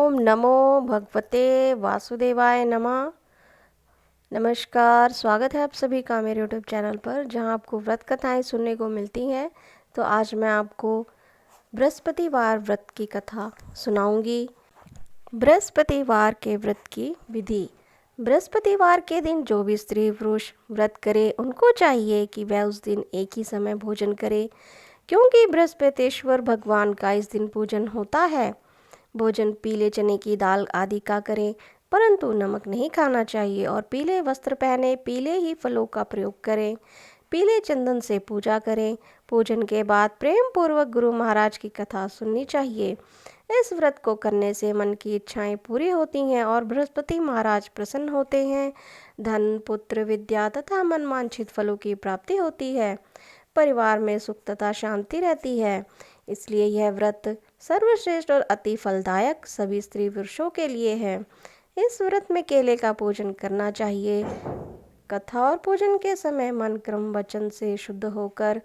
ओम नमो भगवते वासुदेवाय नमः। नमस्कार, स्वागत है आप सभी का मेरे यूट्यूब चैनल पर, जहां आपको व्रत कथाएं सुनने को मिलती हैं। तो आज मैं आपको बृहस्पतिवार व्रत की कथा सुनाऊंगी। बृहस्पतिवार के व्रत की विधि। बृहस्पतिवार के दिन जो भी स्त्री पुरुष व्रत करे, उनको चाहिए कि वह उस दिन एक ही समय भोजन करे, क्योंकि बृहस्पतिश्वर भगवान का इस दिन पूजन होता है। भोजन पीले चने की दाल आदि का करें, परंतु नमक नहीं खाना चाहिए और पीले वस्त्र पहने, पीले ही फलों का प्रयोग करें, पीले चंदन से पूजा करें। पूजन के बाद प्रेम पूर्वक गुरु महाराज की कथा सुननी चाहिए। इस व्रत को करने से मन की इच्छाएं पूरी होती हैं और बृहस्पति महाराज प्रसन्न होते हैं। धन, पुत्र, विद्या तथा मनवांछित फलों की प्राप्ति होती है। परिवार में सुख तथा शांति रहती है। इसलिए यह व्रत सर्वश्रेष्ठ और अति फलदायक सभी स्त्री पुरुषों के लिए है। इस व्रत में केले का पूजन करना चाहिए। कथा और पूजन के समय मन, क्रम, वचन से शुद्ध होकर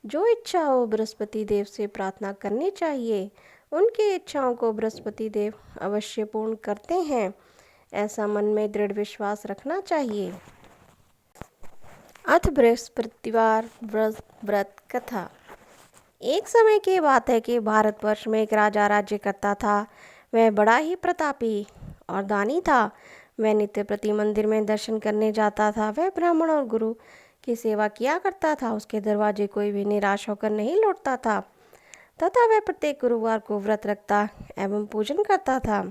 जो इच्छा हो बृहस्पति देव से प्रार्थना करनी चाहिए। उनकी इच्छाओं को बृहस्पति देव अवश्य पूर्ण करते हैं, ऐसा मन में दृढ़ विश्वास रखना चाहिए। अथ बृहस्पतिवार व्रत कथा। एक समय की बात है कि भारतवर्ष में एक राजा राज्य करता था। वह बड़ा ही प्रतापी और दानी था। वह नित्य प्रति मंदिर में दर्शन करने जाता था। वह ब्राह्मण और गुरु की सेवा किया करता था। उसके दरवाजे कोई भी निराश होकर नहीं लौटता था तथा वह प्रत्येक गुरुवार को व्रत रखता एवं पूजन करता था।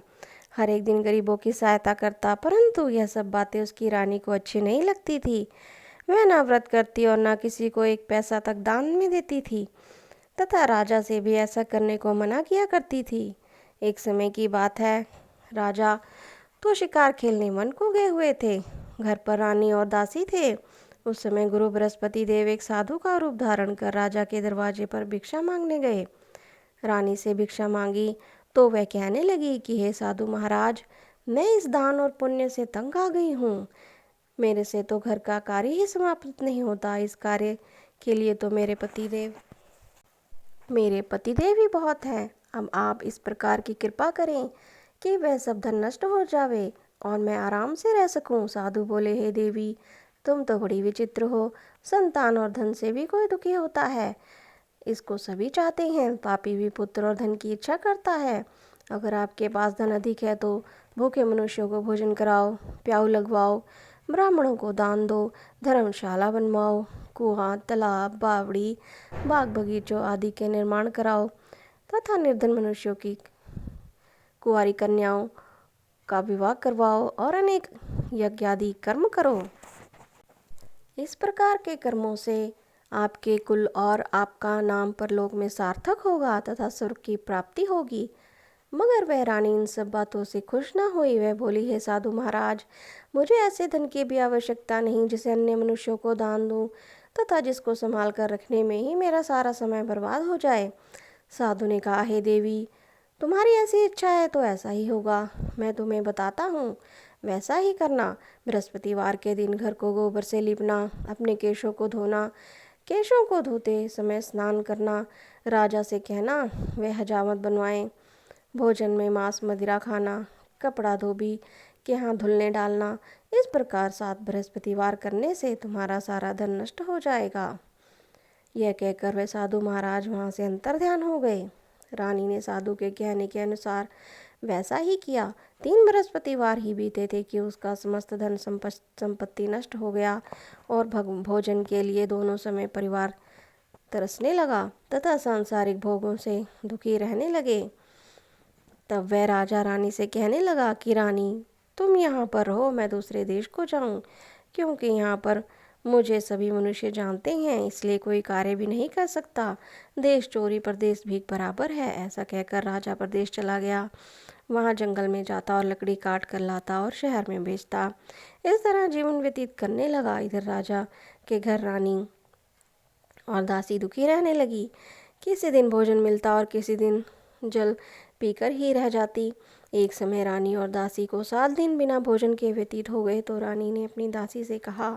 हर एक दिन गरीबों की सहायता करता, परंतु यह सब बातें उसकी रानी को अच्छी नहीं लगती थी। वह ना व्रत करती और ना किसी को एक पैसा तक दान में देती थी तथा राजा से भी ऐसा करने को मना किया करती थी। एक समय की बात है, राजा तो शिकार खेलने वन को गए हुए थे। घर पर रानी और दासी थे। उस समय गुरु बृहस्पति देव एक साधु का रूप धारण कर राजा के दरवाजे पर भिक्षा मांगने गए। रानी से भिक्षा मांगी तो वह कहने लगी कि हे साधु महाराज, मैं इस दान और पुण्य से तंग आ गई हूँ। मेरे से तो घर का कार्य ही समाप्त नहीं होता। इस कार्य के लिए तो मेरे पतिदेव ही बहुत हैं। अब आप इस प्रकार की कृपा करें कि वह सब धन नष्ट हो जावे और मैं आराम से रह सकूं। साधु बोले, हे देवी, तुम तो बड़ी विचित्र हो। संतान और धन से भी कोई दुखी होता है, इसको सभी चाहते हैं। पापी भी पुत्र और धन की इच्छा करता है। अगर आपके पास धन अधिक है तो भूखे मनुष्यों को भोजन कराओ, प्याऊ लगवाओ, ब्राह्मणों को दान दो, धर्मशाला बनवाओ, कुआं, तालाब, बावड़ी, बाग बगीचों आदि के निर्माण कराओ तथा निर्धन मनुष्यों की कुंवारी कन्याओं का विवाह करवाओ और अनेक यज्ञ आदि कर्म करो। इस प्रकार के कर्मों से आपके कुल और आपका नाम परलोक में सार्थक होगा तथा स्वर्ग की प्राप्ति होगी। मगर वह रानी इन सब बातों से खुश न हुई। वह बोली, हे साधु महाराज, मुझे ऐसे धन की भी आवश्यकता नहीं जिसे अन्य मनुष्यों को दान दूं तथा जिसको संभाल कर रखने में ही मेरा सारा समय बर्बाद हो जाए। साधु ने कहा, हे देवी, तुम्हारी ऐसी इच्छा है तो ऐसा ही होगा। मैं तुम्हें बताता हूँ, वैसा ही करना। बृहस्पतिवार के दिन घर को गोबर से लीपना, अपने केशों को धोना, केशों को धोते समय स्नान करना, राजा से कहना वह हजामत बनवाएं, भोजन में मांस मदिरा खाना, कपड़ा धोबी के हाथ धुलने डालना। इस प्रकार 7 बृहस्पतिवार करने से तुम्हारा सारा धन नष्ट हो जाएगा। यह कहकर वे साधु महाराज वहाँ से अंतर्ध्यान हो गए। रानी ने साधु के कहने के अनुसार वैसा ही किया। 3 बृहस्पतिवार ही बीते थे कि उसका समस्त धन संपत्ति नष्ट हो गया और भोजन के लिए दोनों समय परिवार तरसने लगा तथा सांसारिक भोगों से दुखी रहने लगे। तब वह राजा रानी से कहने लगा कि रानी, तुम यहाँ पर रहो, मैं दूसरे देश को जाऊँ, क्योंकि यहाँ पर मुझे सभी मनुष्य जानते हैं, इसलिए कोई कार्य भी नहीं कर सकता। देश चोरी परदेश भीख बराबर है। ऐसा कहकर राजा परदेश चला गया। वहाँ जंगल में जाता और लकड़ी काट कर लाता और शहर में बेचता। इस तरह जीवन व्यतीत करने लगा। इधर राजा के घर रानी और दासी दुखी रहने लगी। किसी दिन भोजन मिलता और किसी दिन जल पीकर ही रह जाती। एक समय रानी और दासी को 7 दिन बिना भोजन के व्यतीत हो गए तो रानी ने अपनी दासी से कहा,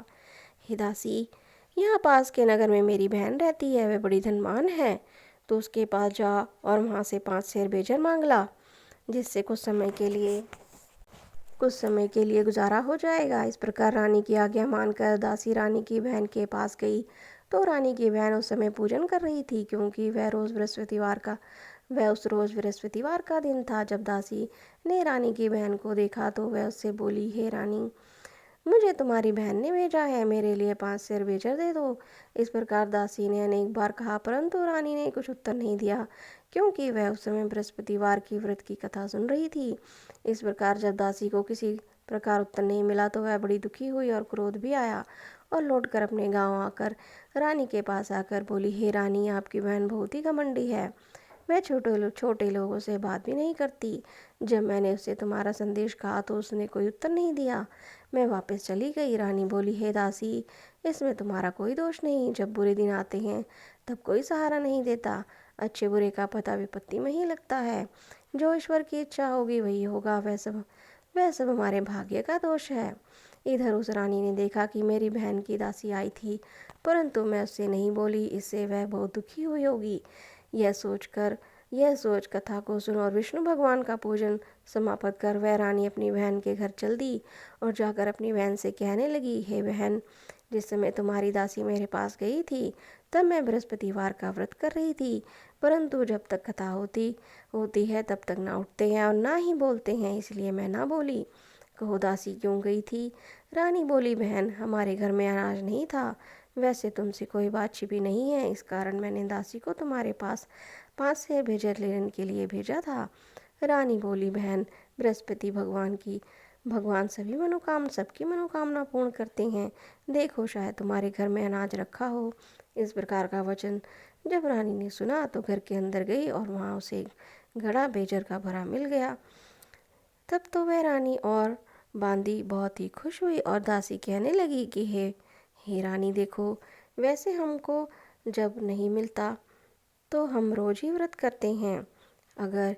हे दासी, यहाँ पास के नगर में मेरी बहन रहती है, वह बड़ी धनवान है, तो उसके पास जा और वहाँ से 5 सेर बेजर मांग ला। जिससे कुछ समय के लिए गुजारा हो जाएगा। इस प्रकार रानी की आज्ञा मानकर दासी रानी की बहन के पास गई। तो रानी की बहन उस समय पूजन कर रही थी, क्योंकि वह उस रोज़ बृहस्पतिवार का दिन था। जब दासी ने रानी की बहन को देखा तो वह उससे बोली, हे रानी, मुझे तुम्हारी बहन ने भेजा है, मेरे लिए 5 सेर बेचर दे दो। इस प्रकार दासी ने अनेक बार कहा, परंतु रानी ने कुछ उत्तर नहीं दिया, क्योंकि वह उस समय बृहस्पतिवार की व्रत की कथा सुन रही थी। इस प्रकार जब दासी को किसी प्रकार उत्तर नहीं मिला तो वह बड़ी दुखी हुई और क्रोध भी आया, और लौटकर अपने गांव आकर रानी के पास आकर बोली, हे रानी, आपकी बहन बहुत ही घमंडी है। वह छोटे लोगों से बात भी नहीं करती। जब मैंने उससे तुम्हारा संदेश कहा तो उसने कोई उत्तर नहीं दिया। मैं वापस चली गई। रानी बोली, हे दासी, इसमें तुम्हारा कोई दोष नहीं। जब बुरे दिन आते हैं तब कोई सहारा नहीं देता। अच्छे बुरे का पता विपत्ति में ही लगता है। जो ईश्वर की इच्छा होगी वही होगा। वह सब हमारे भाग्य का दोष है। इधर उस रानी ने देखा कि मेरी बहन की दासी आई थी, परंतु मैं उससे नहीं बोली, इससे वह बहुत दुखी हुई होगी। यह सोच कथा को सुन और विष्णु भगवान का पूजन समाप्त कर वह रानी अपनी बहन के घर चल दी और जाकर अपनी बहन से कहने लगी, हे बहन, जिस समय तुम्हारी दासी मेरे पास गई थी तब मैं बृहस्पतिवार का व्रत कर रही थी, परंतु जब तक कथा होती है तब तक ना उठते हैं और ना ही बोलते हैं, इसलिए मैं ना बोली। कहो दासी क्यों गई थी? रानी बोली, बहन, हमारे घर में अनाज नहीं था। वैसे तुमसे कोई बात छिपी नहीं है, इस कारण मैंने दासी को तुम्हारे पास 5 सेर भेजर लेने के लिए भेजा था। रानी बोली, बहन, बृहस्पति भगवान सबकी मनोकामना पूर्ण करते हैं। देखो, शायद तुम्हारे घर में अनाज रखा हो। इस प्रकार का वचन जब रानी ने सुना तो घर के अंदर गई और वहाँ उसे घड़ा बेजर का भरा मिल गया। तब तो वह रानी और बांदी बहुत ही खुश हुई और दासी कहने लगी कि हे रानी, देखो, वैसे हमको जब नहीं मिलता तो हम रोज ही व्रत करते हैं। अगर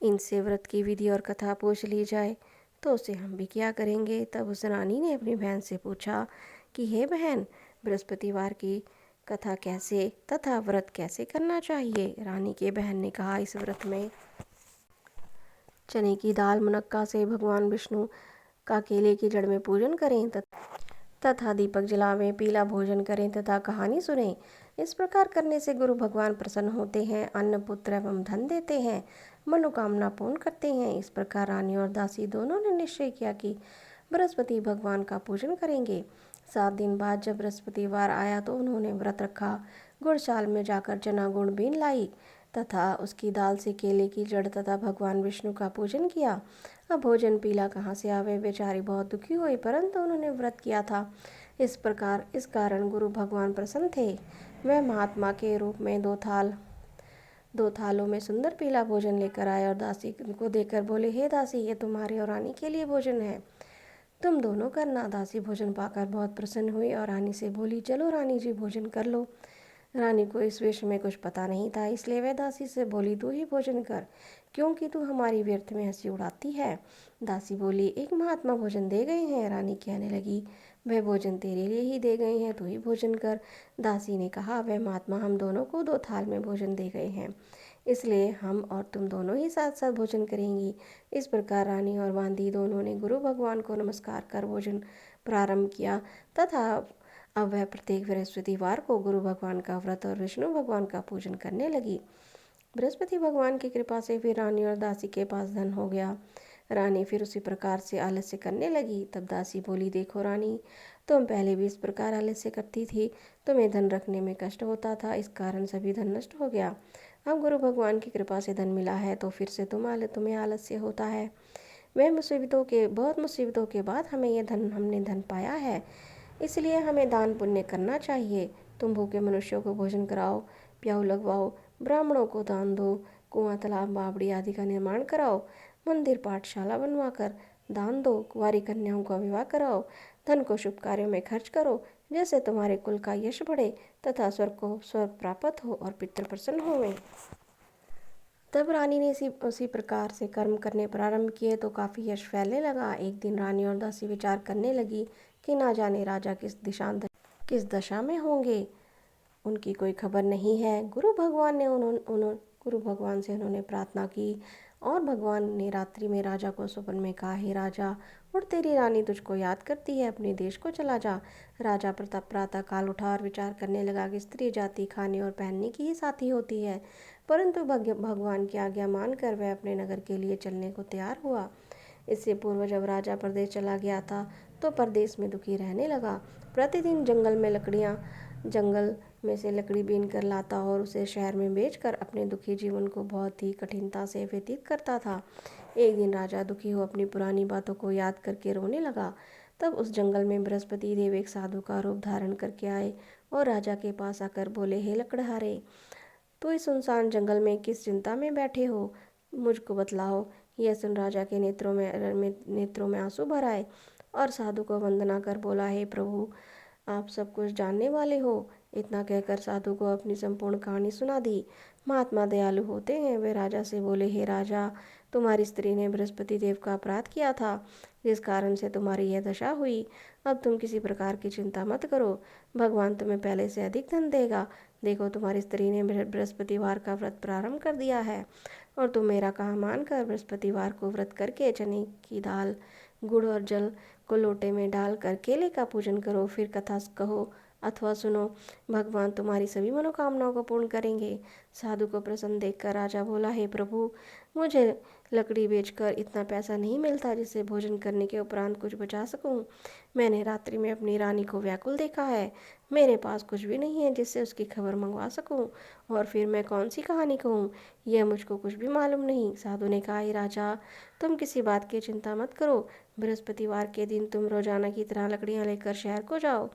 इनसे व्रत की विधि और कथा पूछ ली जाए तो उसे हम भी क्या करेंगे। तब उस रानी ने अपनी बहन से पूछा कि हे बहन, बृहस्पतिवार की कथा कैसे तथा व्रत कैसे करना चाहिए। रानी के बहन ने कहा, इस व्रत में चने की दाल मुनक्का से भगवान विष्णु का केले की जड़ में पूजन करें तथा दीपक जलावें, पीला भोजन करें तथा कहानी सुनें। इस प्रकार करने से गुरु भगवान प्रसन्न होते हैं, अन्न, पुत्र एवं धन देते हैं, मनोकामना पूर्ण करते हैं। इस प्रकार रानी और दासी दोनों ने निश्चय किया कि बृहस्पति भगवान का पूजन करेंगे। 7 दिन बाद जब बृहस्पतिवार आया तो उन्होंने व्रत रखा। गुड़शाल में जाकर चना गुड़ बीन लाई तथा उसकी दाल से केले की जड़ तथा भगवान विष्णु का पूजन किया। अब भोजन पीला कहाँ से आवे। बेचारी बहुत दुखी हुई, परंतु उन्होंने व्रत किया था। इस कारण गुरु भगवान प्रसन्न थे। वह महात्मा के रूप में 2 थालों में सुंदर पीला भोजन लेकर आए और दासी को देकर बोले, हे दासी, ये तुम्हारे और रानी के लिए भोजन है, तुम दोनों करना। दासी भोजन पाकर बहुत प्रसन्न हुई और रानी से बोली, चलो रानी जी, भोजन कर लो। रानी को इस विषय में कुछ पता नहीं था, इसलिए वह दासी से बोली, तू ही भोजन कर, क्योंकि तू हमारी व्यर्थ में हंसी उड़ाती है। दासी बोली, एक महात्मा भोजन दे गए हैं। रानी कहने लगी, वह भोजन तेरे लिए ही दे गए हैं, तू ही भोजन कर। दासी ने कहा, वह महात्मा हम दोनों को 2 थाल में भोजन दे गए हैं, इसलिए हम और तुम दोनों ही साथ साथ भोजन करेंगी। इस प्रकार रानी और बांदी दोनों ने गुरु भगवान को नमस्कार कर भोजन प्रारंभ किया तथा अब वह प्रत्येक बृहस्पतिवार को गुरु भगवान का व्रत और विष्णु भगवान का पूजन करने लगी। बृहस्पति भगवान की कृपा से फिर रानी और दासी के पास धन हो गया। रानी फिर उसी प्रकार से आलस्य करने लगी। तब दासी बोली, देखो रानी, तुम पहले भी इस प्रकार आलस्य करती थी, तुम्हें धन रखने में कष्ट होता था, इस कारण सभी धन नष्ट हो गया। अब गुरु भगवान की कृपा से धन मिला है तो फिर से तुम्हें आलस्य होता है। बहुत मुसीबतों के बाद हमने धन पाया है, इसलिए हमें दान पुण्य करना चाहिए। तुम भूखे मनुष्यों को भोजन कराओ, प्याऊ लगवाओ, ब्राह्मणों को दान दो, कुआं, तालाब, बावड़ी आदि का निर्माण कराओ, मंदिर, पाठशाला बनवाकर दान दो, कुंवारी कन्याओं का विवाह कराओ, धन को शुभ कार्यों में खर्च करो, जैसे तुम्हारे कुल का यश बढ़े तथा स्वर्ग प्राप्त हो और पितृ प्रसन्न होवें। तब रानी ने उसी प्रकार से कर्म करने प्रारंभ किए तो काफ़ी यश फैलने लगा। एक दिन रानी और दासी विचार करने लगी कि ना जाने राजा किस दशा में होंगे, उनकी कोई खबर नहीं है। गुरु भगवान से उन्होंने प्रार्थना की और भगवान ने रात्रि में राजा को स्वप्न में कहा, हे राजा, और तेरी रानी तुझको याद करती है, अपने देश को चला जा। राजा प्रताप प्रातः काल उठा और विचार करने लगा कि स्त्री जाति खाने और पहनने की ही साथी होती है, परंतु भगवान की आज्ञा मानकर वह अपने नगर के लिए चलने को तैयार हुआ। इससे पूर्व जब राजा परदेश चला गया था तो परदेश में दुखी रहने लगा। प्रतिदिन जंगल में से लकड़ी बीन कर लाता और उसे शहर में बेचकर अपने दुखी जीवन को बहुत ही कठिनता से व्यतीत करता था। एक दिन राजा दुखी हो अपनी पुरानी बातों को याद करके रोने लगा। तब उस जंगल में बृहस्पति देव एक साधु का रूप धारण करके आए और राजा के पास आकर बोले, हे लकड़हारे, तो इस सुनसान जंगल में किस चिंता में बैठे हो, मुझको बतलाओ। यह सुन राजा के नेत्रों में आंसू भर आए और साधु को वंदना कर बोला, हे प्रभु, आप सब कुछ जानने वाले हो। इतना कहकर साधु को अपनी संपूर्ण कहानी सुना दी। महात्मा दयालु होते हैं। वे राजा से बोले, हे राजा, तुम्हारी स्त्री ने बृहस्पति देव का अपराध किया था, जिस कारण से तुम्हारी यह दशा हुई। अब तुम किसी प्रकार की चिंता मत करो, भगवान तुम्हें पहले से अधिक धन देगा। देखो, तुम्हारी स्त्री ने बृहस्पतिवार का व्रत प्रारंभ कर दिया है और तुम मेरा कहा मानकर बृहस्पतिवार को व्रत करके चने की दाल, गुड़ और जल को लोटे में डालकर केले का पूजन करो। फिर कथा कहो अथवा सुनो, भगवान तुम्हारी सभी मनोकामनाओं को पूर्ण करेंगे। साधु को प्रसन्न देखकर राजा बोला, हे प्रभु, मुझे लकड़ी बेचकर इतना पैसा नहीं मिलता जिससे भोजन करने के उपरांत कुछ बचा सकूं। मैंने रात्रि में अपनी रानी को व्याकुल देखा है। मेरे पास कुछ भी नहीं है जिससे उसकी खबर मंगवा सकूं, और फिर मैं कौन सी कहानी कहूँ, यह मुझको कुछ भी मालूम नहीं। साधु ने कहा, राजा, तुम किसी बात की चिंता मत करो। बृहस्पतिवार के दिन तुम रोजाना की तरह लकड़ियाँ लेकर शहर को जाओ।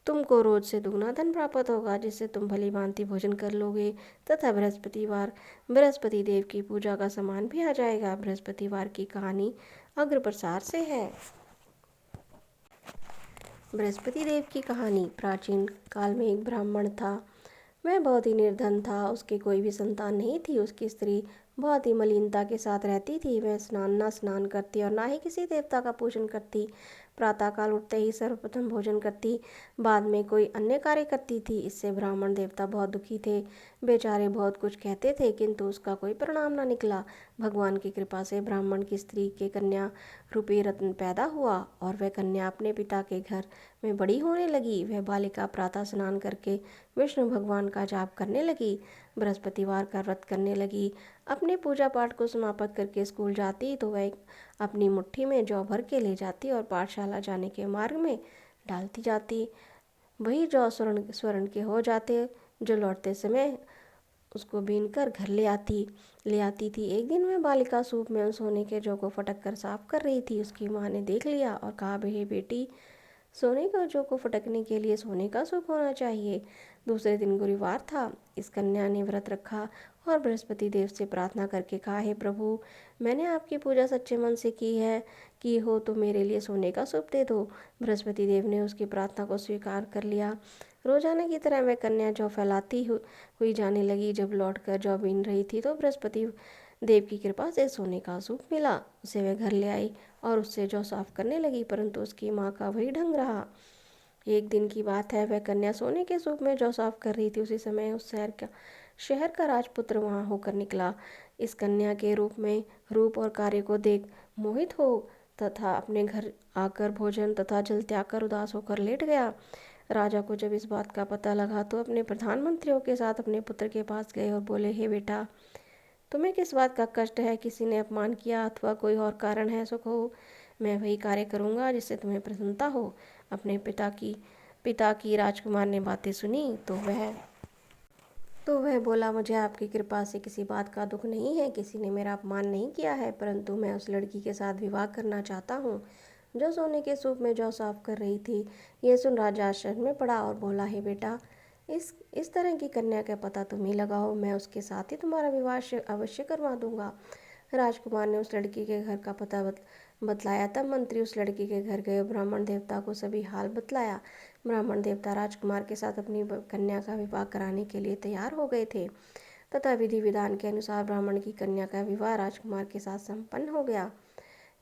तुमको रोज से दुगना धन प्राप्त होगा, जिससे तुम भली भांति भोजन कर लोगे तथा बृहस्पति देव की पूजा का सामान भी आ जाएगा। बृहस्पतिवार की कहानी अग्रप्रसार से है। बृहस्पति देव की कहानी। प्राचीन काल में एक ब्राह्मण था। वह बहुत ही निर्धन था। उसकी कोई भी संतान नहीं थी। उसकी स्त्री बहुत ही मलिनता के साथ रहती थी। वह स्नान करती और ना ही किसी देवता का पूजन करती। प्रातःकाल उठते ही सर्वप्रथम भोजन करती, बाद में कोई अन्य कार्य करती थी। इससे ब्राह्मण देवता बहुत दुखी थे। बेचारे बहुत कुछ कहते थे, किंतु उसका कोई परिणाम न निकला। भगवान की कृपा से ब्राह्मण की स्त्री के कन्या रूपी रत्न पैदा हुआ और वह कन्या अपने पिता के घर में बड़ी होने लगी। वह बालिका प्रातः स्नान करके विष्णु भगवान का जाप करने लगी, बृहस्पतिवार का व्रत करने लगी। अपने पूजा पाठ को समाप्त करके स्कूल जाती तो वह अपनी मुट्ठी में जौ भर के ले जाती और पाठशाला जाने के मार्ग में डालती जाती। वही जौ स्वर्ण के हो जाते, जो लौटते समय उसको बीन कर घर ले आती थी। एक दिन वह बालिका सूप में उन सोने के जौ को फटक कर साफ कर रही थी। उसकी माँ ने देख लिया और कहा, हे बेटी, सोने का जौ को फटकने के लिए सोने का सूप होना चाहिए। दूसरे दिन गुरुवार था। इस कन्या ने व्रत रखा और बृहस्पति देव से प्रार्थना करके कहा, हे प्रभु, मैंने आपकी पूजा सच्चे मन से की हो तो मेरे लिए सोने का सूप दे दो। बृहस्पति देव ने उसकी प्रार्थना को स्वीकार कर लिया। रोजाना की तरह वह कन्या जौ फैलाती हुई जाने लगी। जब लौटकर जौ बीन रही थी तो बृहस्पति देव की कृपा से सोने का सूप मिला। उसे वह घर ले आई और उससे जौ साफ करने लगी, परंतु उसकी माँ का वही ढंग रहा। एक दिन की बात है, वह कन्या सोने के सूप में जौ साफ कर रही थी। उसी समय उस शहर का राजपुत्र वहां होकर निकला। इस कन्या के रूप और कार्य को देख मोहित हो तथा अपने घर आकर भोजन तथा जल त्याग कर उदास होकर लेट गया। राजा को जब इस बात का पता लगा तो अपने प्रधानमंत्रियों के साथ अपने पुत्र के पास गए और बोले, हे बेटा, तुम्हें किस बात का कष्ट है? किसी ने अपमान किया अथवा कोई और कारण है सो कहो, मैं वही कार्य करूँगा जिससे तुम्हें प्रसन्नता हो। अपने पिता की राजकुमार ने बातें सुनी तो वह बोला, मुझे आपकी कृपा से किसी बात का दुख नहीं है। किसी ने मेरा अपमान नहीं किया है, परंतु मैं उस लड़की के साथ विवाह करना चाहता हूँ जो सोने के सूप में जौ साफ कर रही थी। यह सुन राजा आश्चर्य में पड़ा और बोला, हे बेटा, इस तरह की कन्या का पता तुम ही लगाओ, मैं उसके साथ ही तुम्हारा विवाह अवश्य करवा दूंगा। राजकुमार ने उस लड़की के घर का पता बतलाया। तब मंत्री उस लड़की के घर गए, ब्राह्मण देवता को सभी हाल बतलाया। ब्राह्मण देवता राजकुमार के साथ अपनी कन्या का विवाह कराने के लिए तैयार हो गए थे तथा विधि विधान के अनुसार ब्राह्मण की कन्या का विवाह राजकुमार के साथ संपन्न हो गया।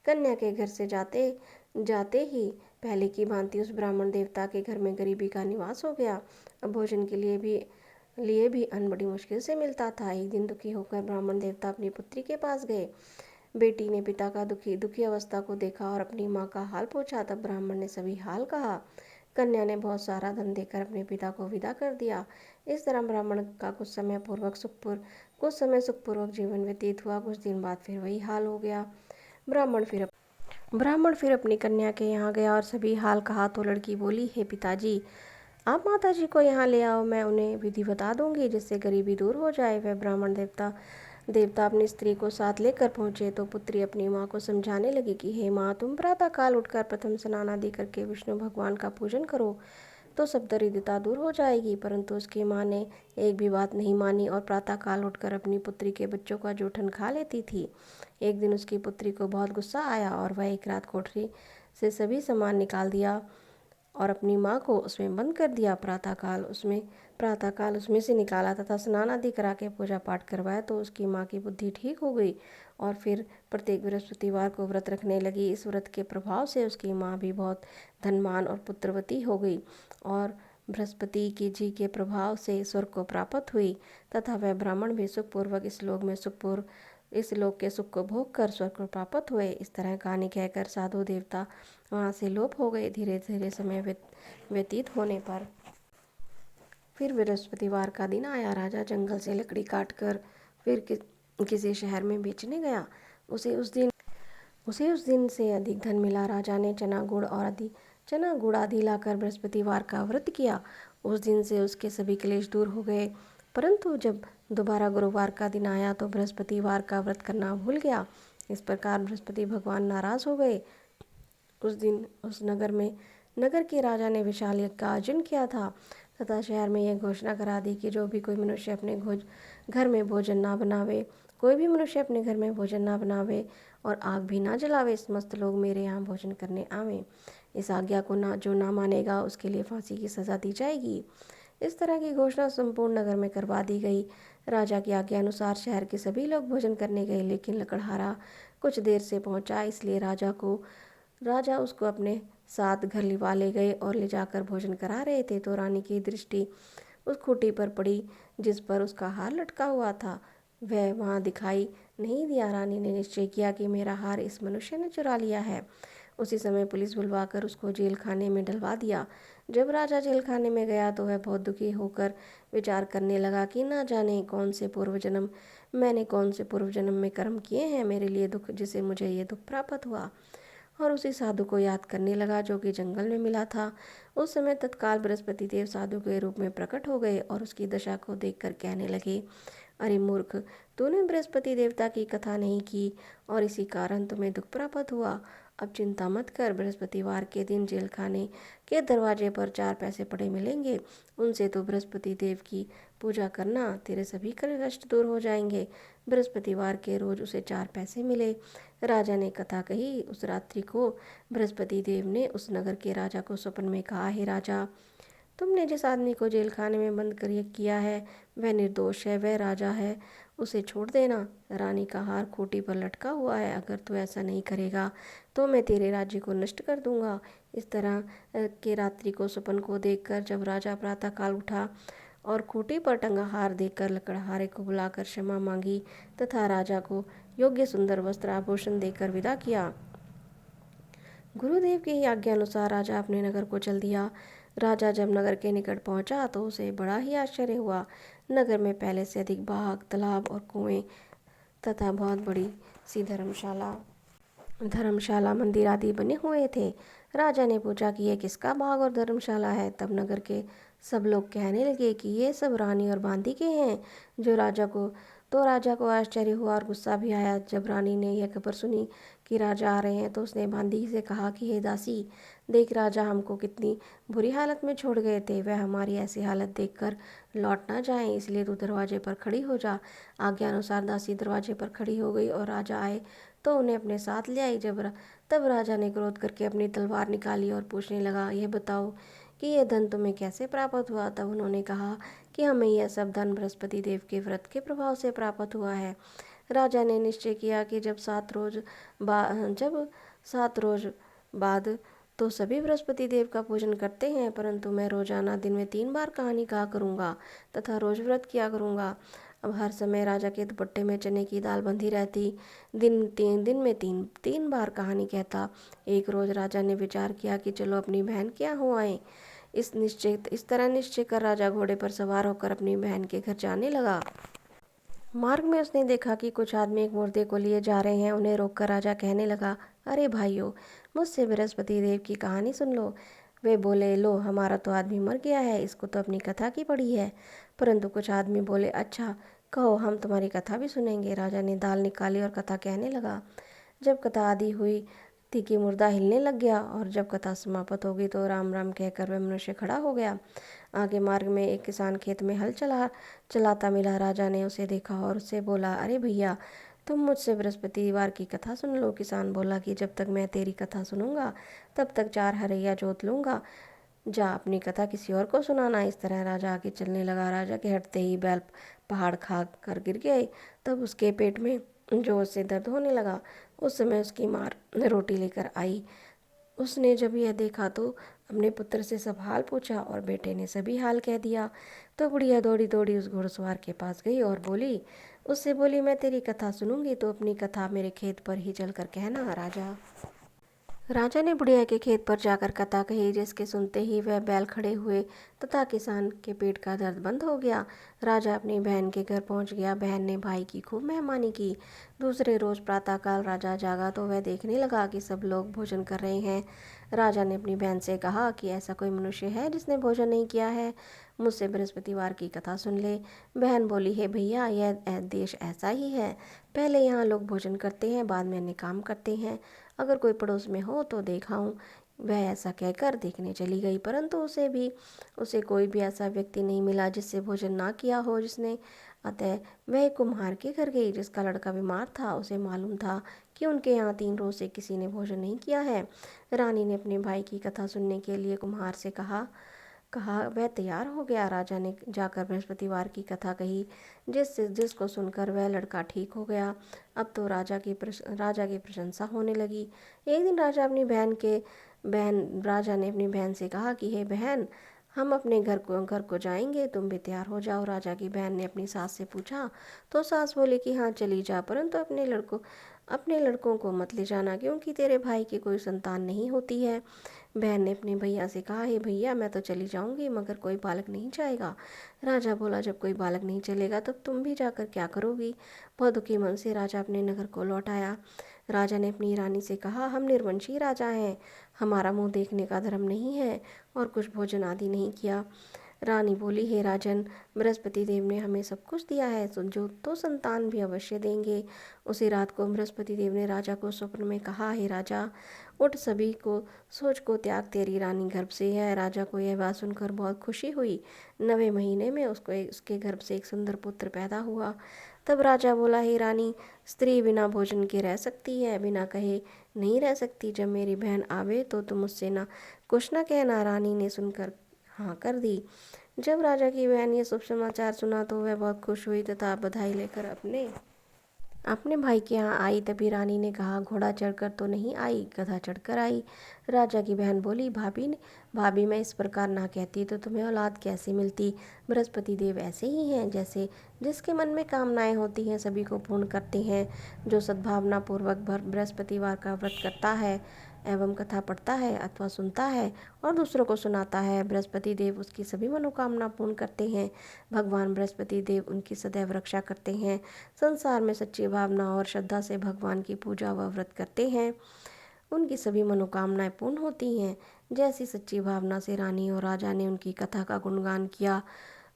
कन्या के घर से जाते ही पहले की भांति उस ब्राह्मण देवता के घर में गरीबी का निवास हो गया। अब भोजन के लिए भी लिए भी अन्न बड़ी मुश्किल से मिलता था। एक दिन दुखी होकर ब्राह्मण देवता अपनी पुत्री के पास गए। बेटी ने पिता का दुखी दुखी अवस्था को देखा और अपनी माँ का हाल पूछा। तब ब्राह्मण ने सभी हाल कहा। कन्या ने बहुत सारा धन देकर अपने पिता को विदा कर दिया। इस तरह ब्राह्मण का कुछ समय सुखपूर्वक जीवन व्यतीत हुआ। कुछ दिन बाद फिर वही हाल हो गया। ब्राह्मण फिर अपनी कन्या के यहाँ गया और सभी हाल कहा तो लड़की बोली, हे पिताजी, आप माताजी को यहाँ ले आओ, मैं उन्हें विधि बता दूंगी जिससे गरीबी दूर हो जाए। वह ब्राह्मण देवता अपनी स्त्री को साथ लेकर पहुंचे तो पुत्री अपनी माँ को समझाने लगी कि हे माँ, तुम प्रातः काल उठकर प्रथम स्नान आदि करके विष्णु भगवान का पूजन करो तो सब दरिद्रता दूर हो जाएगी। परंतु उसकी माँ ने एक भी बात नहीं मानी और प्रातः काल उठकर अपनी पुत्री के बच्चों का जूठन खा लेती थी। एक दिन उसकी पुत्री को बहुत गुस्सा आया और वह एक रात कोठरी से सभी सामान निकाल दिया और अपनी माँ को उसमें बंद कर दिया। प्रातःकाल उसमें से निकाला तथा स्नान आदि करा के पूजा पाठ करवाया तो उसकी माँ की बुद्धि ठीक हो गई और फिर प्रत्येक बृहस्पतिवार को व्रत रखने लगी। इस व्रत के प्रभाव से उसकी माँ भी बहुत धनवान और पुत्रवती हो गई और बृहस्पति की जी के प्रभाव से स्वर्ग को प्राप्त हुई तथा वह ब्राह्मण भी सुखपूर्वक इस लोक के सुख को भोग कर स्वर्ग को प्राप्त हुए। इस तरह कहानी कहकर साधु देवता वहाँ से लोप हो गए। धीरे धीरे समय व्यतीत होने पर फिर बृहस्पतिवार का दिन आया। राजा जंगल से लकड़ी काटकर फिर किसी शहर में बेचने गया। उसे उस दिन से अधिक धन मिला। राजा ने चना गुड़ आदि लाकर बृहस्पतिवार का व्रत किया। उस दिन से उसके सभी क्लेश दूर हो गए। परंतु जब दोबारा गुरुवार का दिन आया तो बृहस्पतिवार का व्रत करना भूल गया। इस प्रकार बृहस्पति भगवान नाराज हो गए। उस दिन उस नगर के राजा ने विशाल यज्ञ का आयोजन किया था तथा शहर में यह घोषणा करा दी कि जो भी कोई मनुष्य अपने घर में भोजन ना बनावे और आग भी ना जलावे, समस्त लोग मेरे यहाँ भोजन करने आवे। इस आज्ञा को जो ना मानेगा उसके लिए फांसी की सजा दी जाएगी। इस तरह की घोषणा संपूर्ण नगर में करवा दी गई। राजा की आज्ञा अनुसार शहर के सभी लोग भोजन करने गए, लेकिन लकड़हारा कुछ देर से पहुंचा, इसलिए राजा उसको अपने साथ घर लिवा ले गए और ले जाकर भोजन करा रहे थे तो रानी की दृष्टि उस खूंटी पर पड़ी जिस पर उसका हार लटका हुआ था। वह वहाँ दिखाई नहीं दिया। रानी ने निश्चय किया कि मेरा हार इस मनुष्य ने चुरा लिया है। उसी समय पुलिस बुलवाकर उसको जेल खाने में डलवा दिया। जब राजा जेल खाने में गया तो वह बहुत दुखी होकर विचार करने लगा कि न जाने मैंने कौन से पूर्व जन्म में कर्म किए हैं मेरे लिए जिसे मुझे ये दुख प्राप्त हुआ। और उसी साधु को याद करने लगा जो कि जंगल में मिला था। उस समय तत्काल बृहस्पति देव साधु के रूप में प्रकट हो गए और उसकी दशा को देखकर कहने लगे, अरे मूर्ख, तूने बृहस्पति देवता की कथा नहीं की और इसी कारण तुम्हें दुख प्राप्त हुआ। अब चिंता मत कर, बृहस्पतिवार के दिन जेल खाने के दरवाजे पर 4 पैसे पड़े मिलेंगे, उनसे तो बृहस्पति देव की पूजा करना, तेरे सभी कष्ट दूर हो जाएंगे। बृहस्पतिवार के रोज उसे 4 पैसे मिले। राजा ने कथा कही। उस रात्रि को बृहस्पति देव ने उस नगर के राजा को स्वप्न में कहा, हे राजा, तुमने जिस आदमी को जेल खाने में बंद कर किया है वह निर्दोष है, वह राजा है, उसे छोड़ देना। रानी का हार खूंटी पर लटका हुआ है, अगर तू ऐसा नहीं करेगा तो मैं तेरे राज्य को नष्ट कर दूंगा। इस तरह के रात्रि को स्वप्न को देखकर जब राजा प्रातःकाल उठा और खूंटी पर टंगा हार देखकर लकड़हारे को बुलाकर क्षमा मांगी तथा राजा को योग्य सुंदर वस्त्र आभूषण देकर विदा किया। गुरुदेव की आज्ञा अनुसार राजा अपने नगर को चल दिया। राजा जब नगर के निकट पहुंचा तो उसे बड़ा ही आश्चर्य हुआ। नगर में पहले से अधिक बाग, तालाब और कुएं तथा बहुत बड़ी सी धर्मशाला मंदिर आदि बने हुए थे। राजा ने पूछा कि यह किसका बाग और धर्मशाला है। तब नगर के सब लोग कहने लगे कि ये सब रानी और बांदी के हैं। राजा को आश्चर्य हुआ और गुस्सा भी आया। जब रानी ने यह खबर सुनी कि राजा आ रहे हैं तो उसने बांदी से कहा कि हे दासी, देख, राजा हमको कितनी बुरी हालत में छोड़ गए थे, वह हमारी ऐसी हालत देखकर लौट ना जाएं, इसलिए तू दरवाजे पर खड़ी हो जा। आज्ञा अनुसार दासी दरवाजे पर खड़ी हो गई और राजा आए तो उन्हें अपने साथ ले आई। तब राजा ने क्रोध करके अपनी तलवार निकाली और पूछने लगा, यह बताओ कि यह धन तुम्हें कैसे प्राप्त हुआ। तब उन्होंने कहा कि हमें यह सब धन बृहस्पति देव के व्रत के प्रभाव से प्राप्त हुआ है। राजा ने निश्चय किया कि जब 7 रोज बाद तो सभी बृहस्पति देव का पूजन करते हैं, परंतु मैं रोजाना दिन में 3 बार कहानी कहा करूँगा तथा रोज व्रत किया करूँगा। अब हर समय राजा के दुपट्टे में चने की दाल बंधी रहती। दिन में तीन तीन बार कहानी कहता। एक रोज राजा ने विचार किया कि चलो अपनी बहन के यहाँ हो आए। इस तरह निश्चय कर राजा घोड़े पर सवार होकर अपनी बहन के घर जाने लगा। मार्ग में उसने देखा कि कुछ आदमी एक मुर्दे को लिए जा रहे हैं। उन्हें रोककर राजा कहने लगा, अरे भाइयों, मुझसे बृहस्पति देव की कहानी सुन लो। वे बोले, लो, हमारा तो आदमी मर गया है, इसको तो अपनी कथा की पड़ी है। परंतु कुछ आदमी बोले, अच्छा कहो, हम तुम्हारी कथा भी सुनेंगे। राजा ने दाल निकाली और कथा कहने लगा। जब कथा आदि हुई थी कि मुर्दा हिलने लग गया, और जब कथा समाप्त हो गई तो राम राम कहकर वह मनुष्य खड़ा हो गया। आगे मार्ग में एक किसान खेत में हल चलाता मिला। राजा ने उसे देखा और उससे बोला, अरे भैया, तुम मुझसे बृहस्पतिवार की कथा सुन लो। किसान बोला कि जब तक मैं तेरी कथा सुनूंगा तब तक 4 हरैया जोत लूंगा। जा अपनी कथा किसी और को सुनाना। इस तरह राजा आगे चलने लगा। राजा के हटते ही बैल पहाड़ खा कर गिर गए। तब उसके पेट में जोर से दर्द होने लगा। उस समय उसकी माँ रोटी लेकर आई। उसने जब यह देखा तो अपने पुत्र से सब हाल पूछा और बेटे ने सभी हाल कह दिया। तो बुढ़िया दौड़ी दौड़ी उस घुड़सवार के पास गई और उससे बोली, मैं तेरी कथा सुनूंगी तो अपनी कथा मेरे खेत पर ही चलकर कहना। राजा ने बुढ़िया के खेत पर जाकर कथा कही, जिसके सुनते ही वह बैल खड़े हुए तथा किसान के पेट का दर्द बंद हो गया। राजा अपनी बहन के घर पहुंच गया। बहन ने भाई की खूब मेहमानी की। दूसरे रोज प्रातःकाल राजा जागा तो वह देखने लगा कि सब लोग भोजन कर रहे हैं। राजा ने अपनी बहन से कहा कि ऐसा कोई मनुष्य है जिसने भोजन नहीं किया है, मुझसे बृहस्पतिवार की कथा सुन ले। बहन बोली, हे भैया, यह देश ऐसा ही है। पहले यहाँ लोग भोजन करते हैं, बाद में अन्य काम करते हैं। अगर कोई पड़ोस में हो तो देखाऊं। वह ऐसा कहकर देखने चली गई, परंतु उसे कोई भी ऐसा व्यक्ति नहीं मिला जिससे भोजन ना किया हो जिसने। अतः वह एक कुम्हार के घर गई जिसका लड़का बीमार था। उसे मालूम था कि उनके यहाँ 3 रोज से किसी ने भोजन नहीं किया है। रानी ने अपने भाई की कथा सुनने के लिए कुम्हार से कहा वह तैयार हो गया। राजा ने जाकर बृहस्पतिवार की कथा कही, जिसको सुनकर वह लड़का ठीक हो गया। अब तो राजा की प्रशंसा होने लगी। एक दिन राजा ने अपनी बहन से कहा कि हे बहन, हम अपने घर को जाएंगे, तुम भी तैयार हो जाओ। राजा की बहन ने अपनी सास से पूछा तो सास बोली कि हाँ चली जा, परंतु अपने लड़कों को मत ले जाना, क्योंकि तेरे भाई की कोई संतान नहीं होती है। बहन ने अपने भैया से कहा, हे भैया, मैं तो चली जाऊंगी, मगर कोई बालक नहीं जाएगा। राजा बोला, जब कोई बालक नहीं चलेगा तब तुम भी जाकर क्या करोगी। बहुत दुखी मन से राजा अपने नगर को लौट आया। राजा ने अपनी रानी से कहा, हम निर्वंशी राजा हैं, हमारा मुंह देखने का धर्म नहीं है और कुछ भोजन आदि नहीं किया। रानी बोली, हे राजन, बृहस्पति देव ने हमें सब कुछ दिया है, जो तो संतान भी अवश्य देंगे। उसी रात को बृहस्पति देव ने राजा को स्वप्न में कहा, हे राजा, उठ, सभी को सोच को त्याग, तेरी रानी गर्भ से है। राजा को यह बात सुनकर बहुत खुशी हुई। 9वें महीने में उसके गर्भ से एक सुंदर पुत्र पैदा हुआ। तब राजा बोला, हे रानी, स्त्री बिना भोजन के रह सकती है, बिना कहे नहीं रह सकती। जब मेरी बहन आवे तो तुम उससे ना कुछ न कहना। रानी ने सुनकर हाँ कर दी। जब राजा की बहन ये शुभ समाचार सुना तो वह बहुत खुश हुई तथा बधाई लेकर अपने भाई के यहाँ आई। तभी रानी ने कहा, घोड़ा चढ़कर तो नहीं आई, गधा चढ़कर आई। राजा की बहन बोली, भाभी, मैं इस प्रकार ना कहती तो तुम्हें औलाद कैसे मिलती। बृहस्पति देव ऐसे ही हैं, जैसे जिसके मन में कामनाएं होती हैं सभी को पूर्ण करते हैं। जो सद्भावना पूर्वक बृहस्पतिवार का व्रत करता है एवं कथा पढ़ता है अथवा सुनता है और दूसरों को सुनाता है, बृहस्पति देव उसकी सभी मनोकामना पूर्ण करते हैं। भगवान बृहस्पति देव उनकी सदैव रक्षा करते हैं। संसार में सच्ची भावना और श्रद्धा से भगवान की पूजा व व्रत करते हैं, उनकी सभी मनोकामनाएं पूर्ण होती हैं। जैसी सच्ची भावना से रानी और राजा ने उनकी कथा का गुणगान किया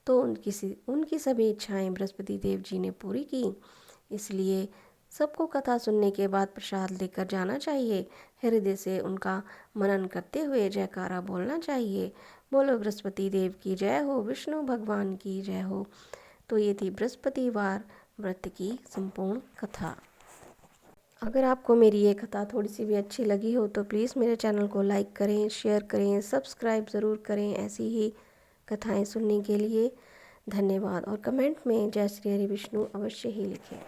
तो उनकी सभी इच्छाएं बृहस्पति देव जी ने पूरी की। इसलिए सबको कथा सुनने के बाद प्रसाद लेकर जाना चाहिए। हृदय से उनका मनन करते हुए जयकारा बोलना चाहिए। बोलो बृहस्पति देव की जय हो, विष्णु भगवान की जय हो। तो ये थी बृहस्पतिवार व्रत की संपूर्ण कथा। अगर आपको मेरी ये कथा थोड़ी सी भी अच्छी लगी हो तो प्लीज़ मेरे चैनल को लाइक करें, शेयर करें, सब्सक्राइब ज़रूर करें ऐसी ही कथाएं सुनने के लिए। धन्यवाद। और कमेंट में जय श्री हरि विष्णु अवश्य ही लिखें।